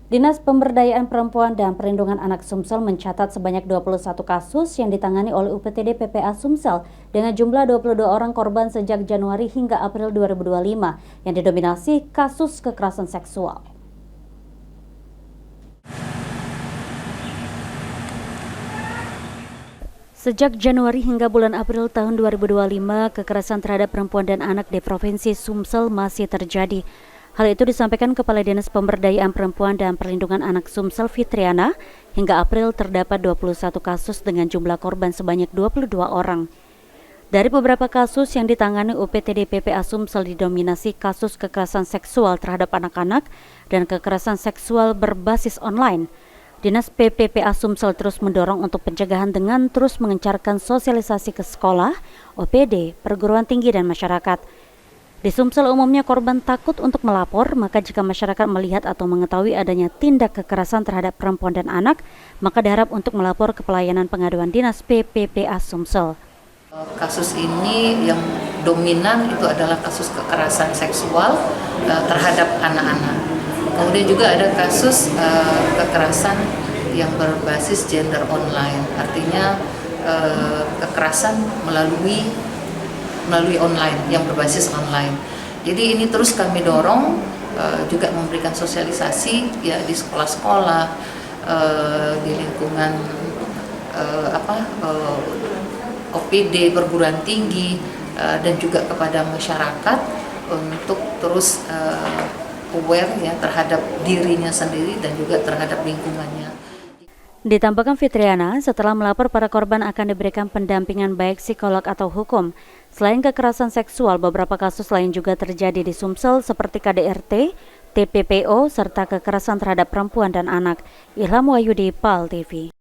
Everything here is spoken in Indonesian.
Dinas Pemberdayaan Perempuan dan Perlindungan Anak Sumsel mencatat sebanyak 21 kasus yang ditangani oleh UPTD PPA Sumsel dengan jumlah 22 orang korban sejak Januari hingga April 2025 yang didominasi kasus kekerasan seksual. Sejak Januari hingga bulan April tahun 2025, kekerasan terhadap perempuan dan anak di Provinsi Sumsel masih terjadi. Hal itu disampaikan Kepala Dinas Pemberdayaan Perempuan dan Perlindungan Anak Sumsel Fitriana. Hingga April terdapat 21 kasus dengan jumlah korban sebanyak 22 orang. Dari beberapa kasus yang ditangani UPTD PPA Sumsel didominasi kasus kekerasan seksual terhadap anak-anak dan kekerasan seksual berbasis online. Dinas PPPA Sumsel terus mendorong untuk pencegahan dengan terus mengencarkan sosialisasi ke sekolah, OPD, perguruan tinggi, dan masyarakat. Di Sumsel umumnya korban takut untuk melapor, maka jika masyarakat melihat atau mengetahui adanya tindak kekerasan terhadap perempuan dan anak, maka diharap untuk melapor ke pelayanan pengaduan Dinas PPPA Sumsel. Kasus ini yang dominan itu adalah kasus kekerasan seksual terhadap anak-anak. Kemudian juga ada kasus kekerasan yang berbasis gender online, artinya kekerasan melalui online, yang berbasis online. Jadi ini terus kami dorong, juga memberikan sosialisasi ya di sekolah-sekolah, di lingkungan OPD, perguruan tinggi, dan juga kepada masyarakat untuk terus aware ya terhadap dirinya sendiri dan juga terhadap lingkungannya. Ditambahkan Fitriana, setelah melapor para korban akan diberikan pendampingan baik psikolog atau hukum. Selain kekerasan seksual, beberapa kasus lain juga terjadi di Sumsel seperti KDRT, TPPO, serta kekerasan terhadap perempuan dan anak. Ilham Wahyudi, PAL TV.